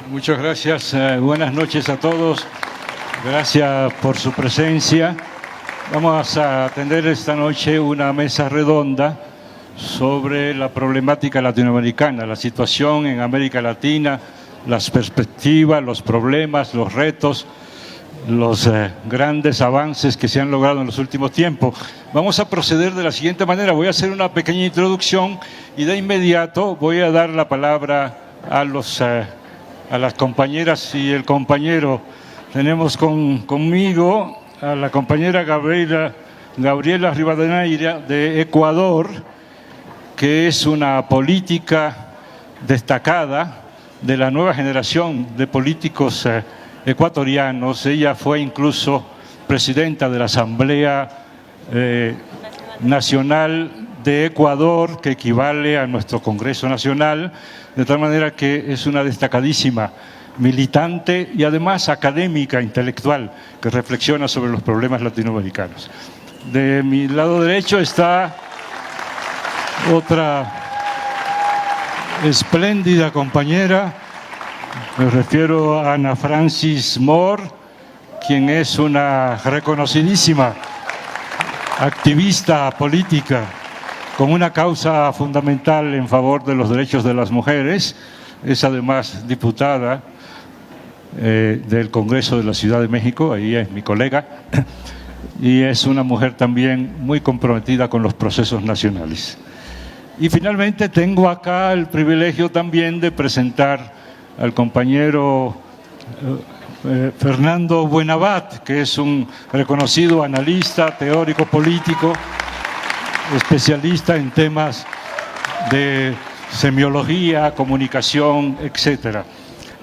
Muchas gracias. Buenas noches a todos. Gracias por su presencia. Vamos a atender esta noche una mesa redonda sobre la problemática latinoamericana, la situación en América Latina, las perspectivas, los problemas, los retos, los grandes avances que se han logrado en los últimos tiempos. Vamos a proceder de la siguiente manera. Voy a hacer una pequeña introducción y de inmediato voy a dar la palabra a las compañeras y el compañero. Tenemos conmigo a la compañera Gabriela Rivadeneira de Ecuador, que es una política destacada de la nueva generación de políticos ecuatorianos. Ella fue incluso presidenta de la Asamblea Nacional de Ecuador, que equivale a nuestro Congreso Nacional, de tal manera que es una destacadísima militante y además académica, intelectual, que reflexiona sobre los problemas latinoamericanos. De mi lado derecho está otra espléndida compañera, me refiero a Ana Francis Moore, quien es una reconocidísima activista política con una causa fundamental en favor de los derechos de las mujeres. Es además diputada del Congreso de la Ciudad de México, ahí es mi colega, y es una mujer también muy comprometida con los procesos nacionales. Y finalmente tengo acá el privilegio también de presentar al compañero Fernando Buenabat, que es un reconocido analista, teórico político, especialista en temas de semiología, comunicación, etcétera.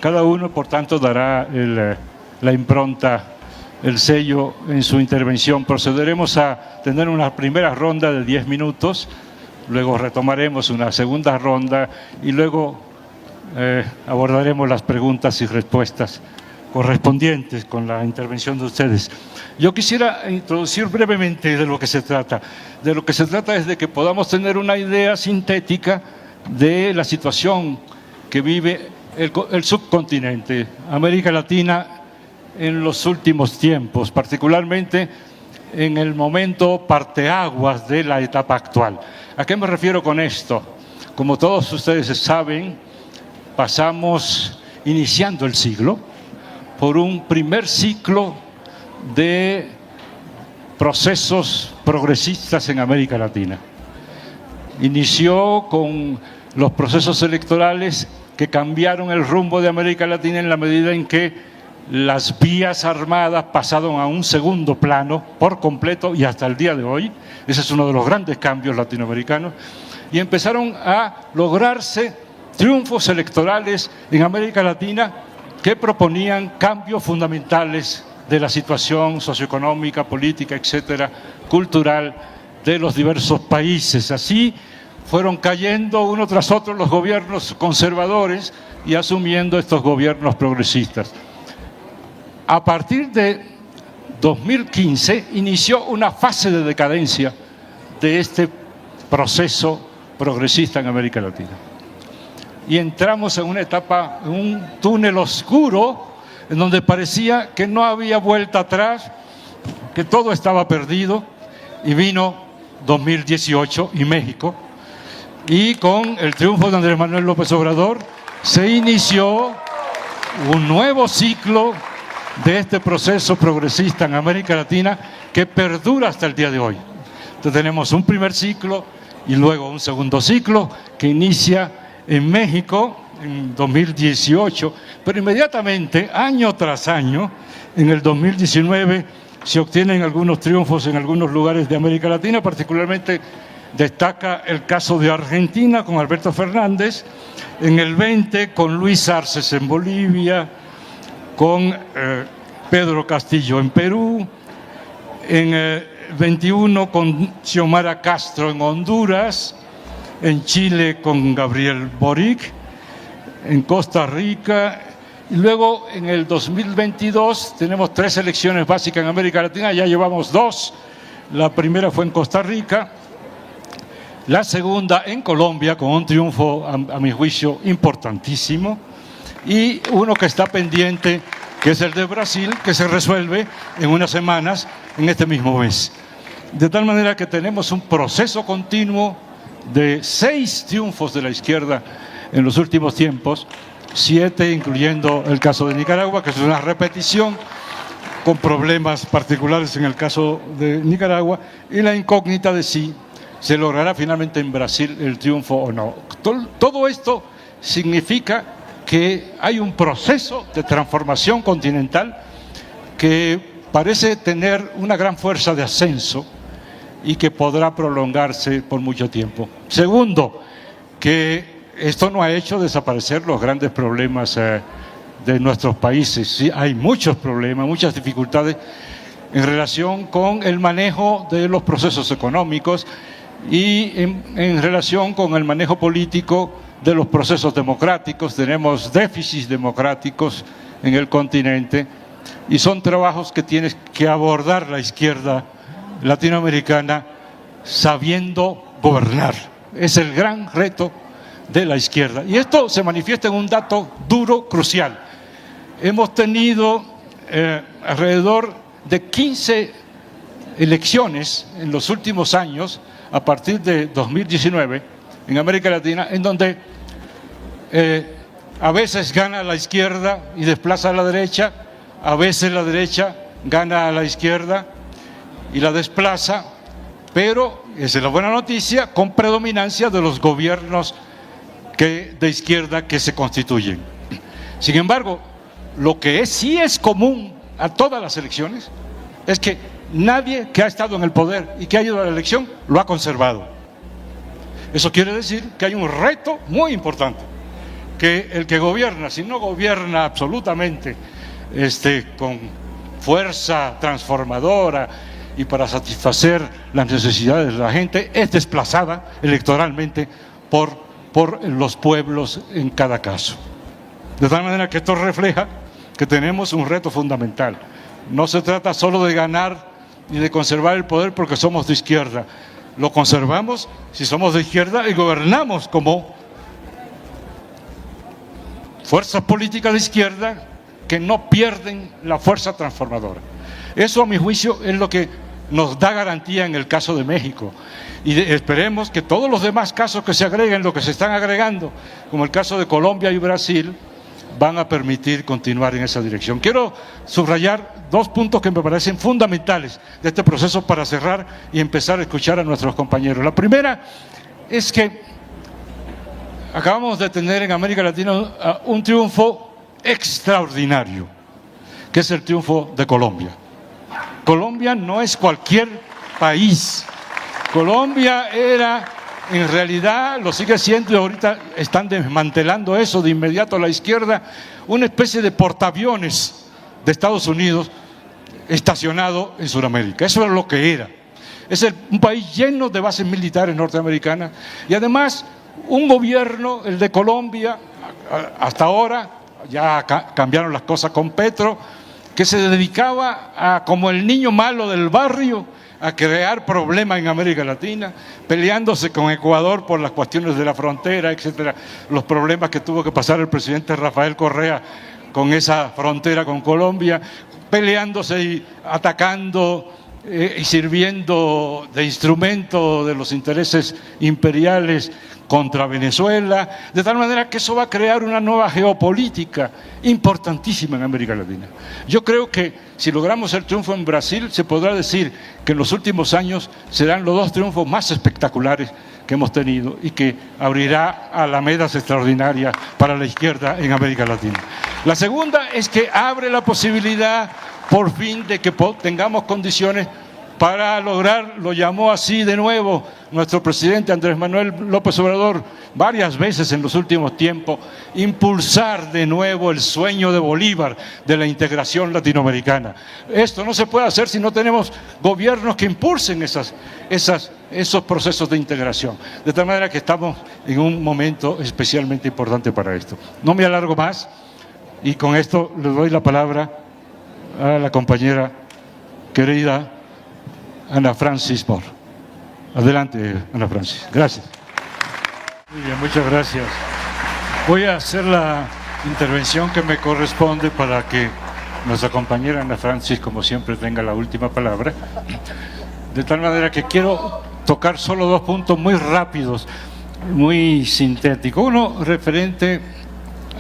Cada uno, por tanto, dará la impronta, el sello en su intervención. Procederemos a tener una primera ronda de 10 minutos, luego retomaremos una segunda ronda y luego abordaremos las preguntas y respuestas correspondientes con la intervención de ustedes. Yo quisiera introducir brevemente de lo que se trata. De lo que se trata es de que podamos tener una idea sintética de la situación que vive el subcontinente, América Latina, en los últimos tiempos, particularmente en el momento parteaguas de la etapa actual. ¿A qué me refiero con esto? Como todos ustedes saben, pasamos, iniciando el siglo, por un primer ciclo de procesos progresistas en América Latina. Inició con los procesos electorales que cambiaron el rumbo de América Latina en la medida en que las vías armadas pasaron a un segundo plano por completo y hasta el día de hoy. Ese es uno de los grandes cambios latinoamericanos. Y empezaron a lograrse triunfos electorales en América Latina que proponían cambios fundamentales de la situación socioeconómica, política, etcétera, cultural de los diversos países. Así fueron cayendo uno tras otro los gobiernos conservadores y asumiendo estos gobiernos progresistas. A partir de 2015 inició una fase de decadencia de este proceso progresista en América Latina. Y entramos en una etapa, en un túnel oscuro, en donde parecía que no había vuelta atrás, que todo estaba perdido, y vino 2018 y México, y con el triunfo de Andrés Manuel López Obrador se inició un nuevo ciclo de este proceso progresista en América Latina que perdura hasta el día de hoy. Entonces tenemos un primer ciclo y luego un segundo ciclo que inicia en México en 2018, pero inmediatamente, año tras año, en el 2019 se obtienen algunos triunfos en algunos lugares de América Latina, particularmente destaca el caso de Argentina con Alberto Fernández, en el 20 con Luis Arces en Bolivia, con Pedro Castillo en Perú, en el 21 con Xiomara Castro en Honduras, en Chile con Gabriel Boric, en Costa Rica, y luego en el 2022 tenemos 3 elecciones básicas en América Latina, ya llevamos 2, la primera fue en Costa Rica, la segunda en Colombia con un triunfo a mi juicio importantísimo, y uno que está pendiente, que es el de Brasil, que se resuelve en unas semanas, en este mismo mes. De tal manera que tenemos un proceso continuo de 6 triunfos de la izquierda en los últimos tiempos, 7 incluyendo el caso de Nicaragua, que es una repetición con problemas particulares en el caso de Nicaragua, y la incógnita de si se logrará finalmente en Brasil el triunfo o no. Todo esto significa que hay un proceso de transformación continental que parece tener una gran fuerza de ascenso y que podrá prolongarse por mucho tiempo. Segundo, que esto no ha hecho desaparecer los grandes problemas de nuestros países. Sí, hay muchos problemas, muchas dificultades en relación con el manejo de los procesos económicos y en relación con el manejo político de los procesos democráticos. Tenemos déficits democráticos en el continente y son trabajos que tiene que abordar la izquierda latinoamericana sabiendo gobernar. Es el gran reto de la izquierda. Y esto se manifiesta en un dato duro, crucial. Hemos tenido alrededor de 15 elecciones en los últimos años, a partir de 2019, en América Latina, en donde a veces gana la izquierda y desplaza a la derecha, a veces la derecha gana a la izquierda y la desplaza, pero, esa es la buena noticia, con predominancia de los gobiernos de izquierda que se constituyen. Sin embargo, lo que sí es común a todas las elecciones es que nadie que ha estado en el poder y que ha ido a la elección lo ha conservado. Eso quiere decir que hay un reto muy importante, que el que gobierna, si no gobierna absolutamente con fuerza transformadora y para satisfacer las necesidades de la gente, es desplazada electoralmente por los pueblos en cada caso. De tal manera que esto refleja que tenemos un reto fundamental. No se trata solo de ganar y de conservar el poder porque somos de izquierda. Lo conservamos si somos de izquierda y gobernamos como fuerzas políticas de izquierda que no pierden la fuerza transformadora. Eso, a mi juicio, es lo que nos da garantía en el caso de México. Y esperemos que todos los demás casos que se agreguen, lo que se están agregando, como el caso de Colombia y Brasil, van a permitir continuar en esa dirección. Quiero subrayar 2 puntos que me parecen fundamentales de este proceso para cerrar y empezar a escuchar a nuestros compañeros. La primera es que acabamos de tener en América Latina un triunfo extraordinario, que es el triunfo de Colombia. Colombia no es cualquier país. Colombia era, en realidad, lo sigue siendo, y ahorita están desmantelando eso de inmediato a la izquierda, una especie de portaaviones de Estados Unidos estacionado en Sudamérica. Eso es lo que era. Es un país lleno de bases militares norteamericanas y además un gobierno, el de Colombia, hasta ahora, ya cambiaron las cosas con Petro, que se dedicaba a, como el niño malo del barrio, a crear problemas en América Latina, peleándose con Ecuador por las cuestiones de la frontera, etcétera, los problemas que tuvo que pasar el presidente Rafael Correa con esa frontera con Colombia, peleándose y atacando y sirviendo de instrumento de los intereses imperiales contra Venezuela, de tal manera que eso va a crear una nueva geopolítica importantísima en América Latina. Yo creo que si logramos el triunfo en Brasil, se podrá decir que en los últimos años serán los 2 triunfos más espectaculares que hemos tenido y que abrirá alamedas extraordinarias para la izquierda en América Latina. La segunda es que abre la posibilidad, por fin, de que tengamos condiciones para lograr, lo llamó así de nuevo nuestro presidente Andrés Manuel López Obrador varias veces en los últimos tiempos, impulsar de nuevo el sueño de Bolívar de la integración latinoamericana. Esto no se puede hacer si no tenemos gobiernos que impulsen esos procesos de integración. De tal manera que estamos en un momento especialmente importante para esto. No me alargo más y con esto le doy la palabra a la compañera querida Ana Francis Moore. Adelante, Ana Francis. Gracias. Muy bien, muchas gracias. Voy a hacer la intervención que me corresponde para que nuestra compañera Ana Francis, como siempre, tenga la última palabra. De tal manera que quiero tocar solo dos puntos muy rápidos, muy sintéticos. Uno referente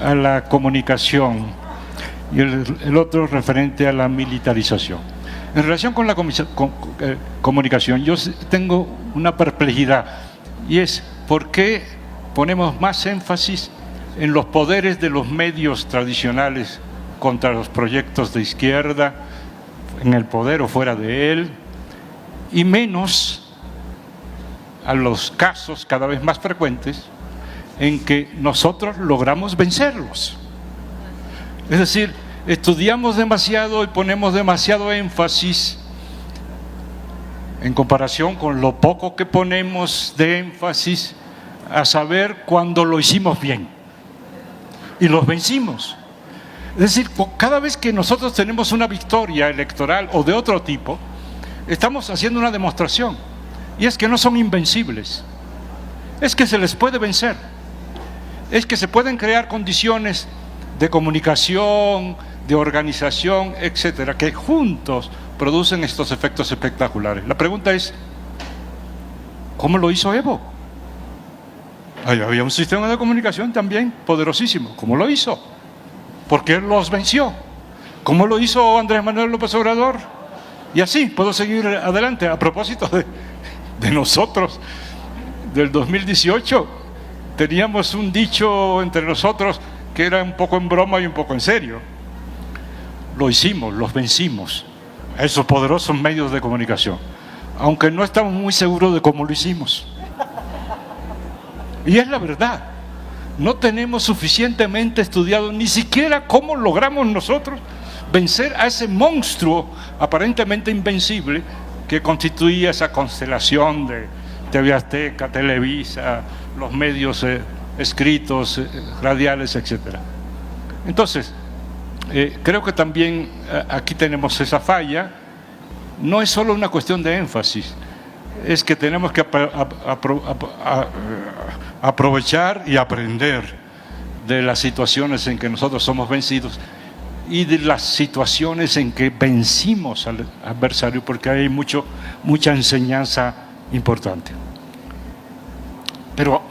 a la comunicación y el otro referente a la militarización. En relación con la comunicación, yo tengo una perplejidad, y es ¿por qué ponemos más énfasis en los poderes de los medios tradicionales contra los proyectos de izquierda, en el poder o fuera de él, y menos a los casos cada vez más frecuentes en que nosotros logramos vencerlos? Es decir, estudiamos demasiado y ponemos demasiado énfasis en comparación con lo poco que ponemos de énfasis a saber cuando lo hicimos bien y los vencimos. Es decir, cada vez que nosotros tenemos una victoria electoral o de otro tipo, estamos haciendo una demostración, y es que no son invencibles, es que se les puede vencer, es que se pueden crear condiciones de comunicación, de organización, etcétera, que juntos producen estos efectos espectaculares. La pregunta es, ¿cómo lo hizo Evo? Había un sistema de comunicación también poderosísimo. ¿Cómo lo hizo? Porque él los venció. ¿Cómo lo hizo Andrés Manuel López Obrador? Y así puedo seguir adelante. A propósito de nosotros, del 2018, teníamos un dicho entre nosotros que era un poco en broma y un poco en serio. Lo hicimos, los vencimos a esos poderosos medios de comunicación, aunque no estamos muy seguros de cómo lo hicimos. Y es la verdad, no tenemos suficientemente estudiado ni siquiera cómo logramos nosotros vencer a ese monstruo aparentemente invencible que constituía esa constelación de TV Azteca, Televisa, los medios escritos, radiales, etcétera. Entonces, creo que también aquí tenemos esa falla. No es solo una cuestión de énfasis, es que tenemos que aprovechar y aprender de las situaciones en que nosotros somos vencidos y de las situaciones en que vencimos al adversario, porque hay mucha enseñanza importante. Pero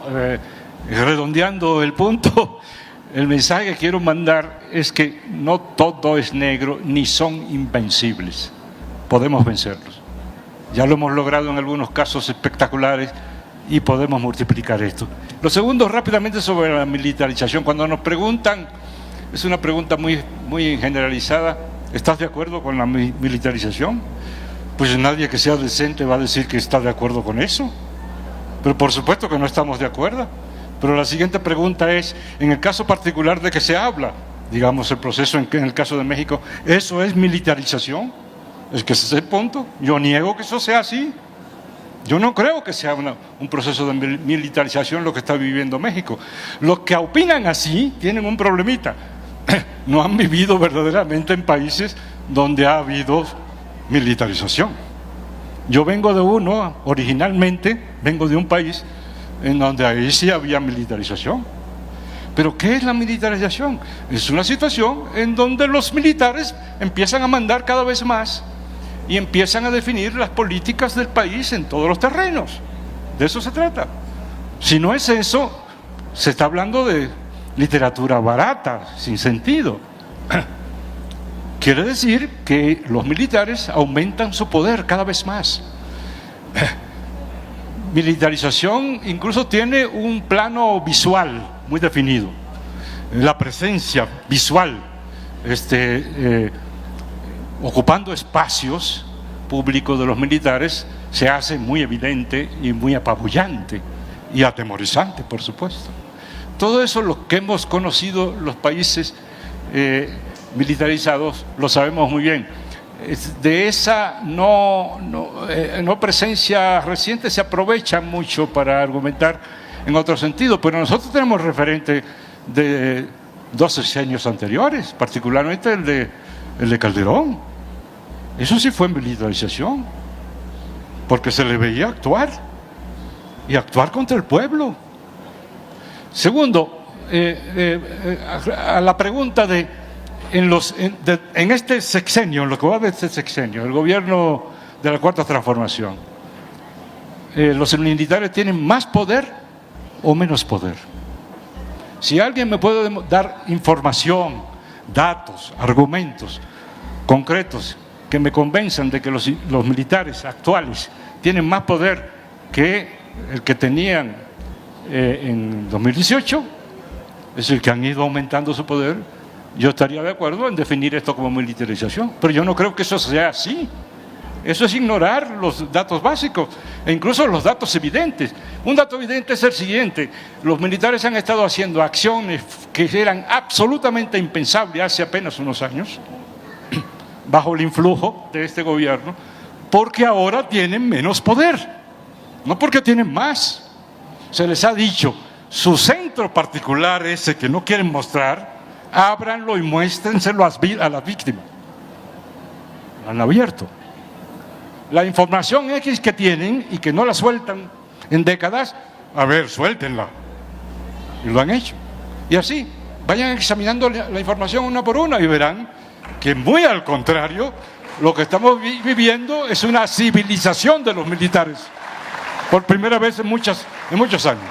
redondeando el punto, el mensaje que quiero mandar es que no todo es negro ni son invencibles. Podemos vencerlos. Ya lo hemos logrado en algunos casos espectaculares y podemos multiplicar esto. Lo segundo, rápidamente, sobre la militarización. Cuando nos preguntan, es una pregunta muy generalizada, ¿estás de acuerdo con la militarización? Pues nadie que sea decente va a decir que está de acuerdo con eso. Pero por supuesto que no estamos de acuerdo. Pero la siguiente pregunta es, en el caso particular de que se habla, digamos el proceso en el caso de México, ¿eso es militarización? Es que ese es el punto. Yo niego que eso sea así. Yo no creo que sea un proceso de militarización lo que está viviendo México. Los que opinan así tienen un problemita. No han vivido verdaderamente en países donde ha habido militarización. Yo vengo de originalmente vengo de un país en donde ahí sí había militarización. ¿Pero qué es la militarización? Es una situación en donde los militares empiezan a mandar cada vez más y empiezan a definir las políticas del país en todos los terrenos. De eso se trata. Si no es eso, se está hablando de literatura barata, sin sentido. Quiere decir que los militares aumentan su poder cada vez más. Militarización incluso tiene un plano visual muy definido. La presencia visual, ocupando espacios públicos de los militares, se hace muy evidente y muy apabullante y atemorizante, por supuesto. Todo eso, lo que hemos conocido los países militarizados, lo sabemos muy bien. De esa no presencia reciente se aprovecha mucho para argumentar en otro sentido, pero nosotros tenemos referente de 2 sexenios anteriores, particularmente el de Calderón. Eso sí fue militarización, porque se le veía actuar, y actuar contra el pueblo. Segundo, a la pregunta en este sexenio, en lo que va de este sexenio, el gobierno de la Cuarta Transformación, ¿los militares tienen más poder o menos poder? Si alguien me puede dar información, datos, argumentos concretos que me convenzan de que los militares actuales tienen más poder que el que tenían en 2018, es decir, que han ido aumentando su poder, yo estaría de acuerdo en definir esto como militarización, pero yo no creo que eso sea así. Eso es ignorar los datos básicos e incluso los datos evidentes. Un dato evidente es el siguiente: los militares han estado haciendo acciones que eran absolutamente impensables hace apenas unos años, bajo el influjo de este gobierno, porque ahora tienen menos poder, no porque tienen más. Se les ha dicho, su centro particular ese que no quieren mostrar, ábranlo y muéstrenselo a las víctimas. Lo han abierto. La información X que tienen y que no la sueltan en décadas, a ver, suéltenla. Y lo han hecho. Y así, vayan examinando la información una por una y verán que muy al contrario, lo que estamos viviendo es una civilización de los militares, por primera vez en muchos años.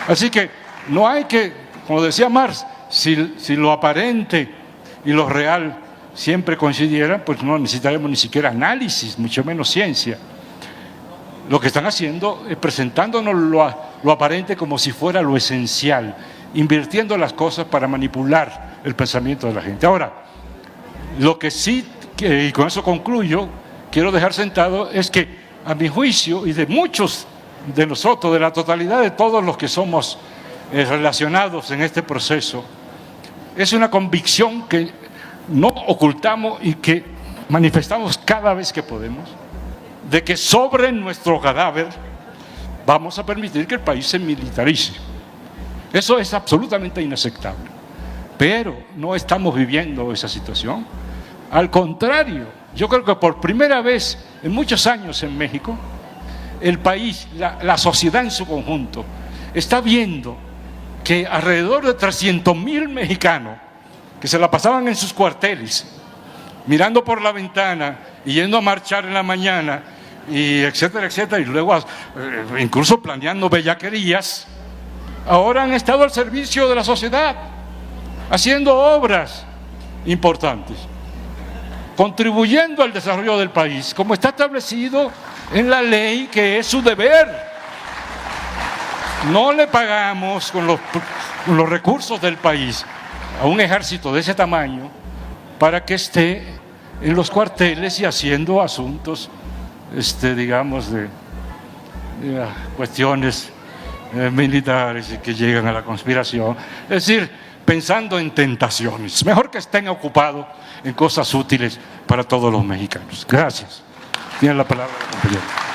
Así que no hay que, como decía Marx, si lo aparente y lo real siempre coincidieran, pues no necesitaremos ni siquiera análisis, mucho menos ciencia. Lo que están haciendo es presentándonos lo aparente como si fuera lo esencial, invirtiendo las cosas para manipular el pensamiento de la gente. Ahora, lo que sí, y con eso concluyo, quiero dejar sentado es que, a mi juicio, y de muchos de nosotros, de la totalidad de todos los que somos relacionados en este proceso, es una convicción que no ocultamos y que manifestamos cada vez que podemos, de que sobre nuestro cadáver vamos a permitir que el país se militarice. Eso es absolutamente inaceptable, pero no estamos viviendo esa situación. Al contrario, yo creo que por primera vez en muchos años en México, el país, la sociedad en su conjunto, está viendo que alrededor de 300,000 mexicanos que se la pasaban en sus cuarteles, mirando por la ventana y yendo a marchar en la mañana, y etcétera, etcétera, y luego incluso planeando bellaquerías, ahora han estado al servicio de la sociedad, haciendo obras importantes, contribuyendo al desarrollo del país, como está establecido en la ley, que es su deber. No le pagamos con los recursos del país a un ejército de ese tamaño para que esté en los cuarteles y haciendo asuntos, digamos, de cuestiones militares y que llegan a la conspiración. Es decir, pensando en tentaciones. Mejor que estén ocupados en cosas útiles para todos los mexicanos. Gracias. Tiene la palabra el compañero.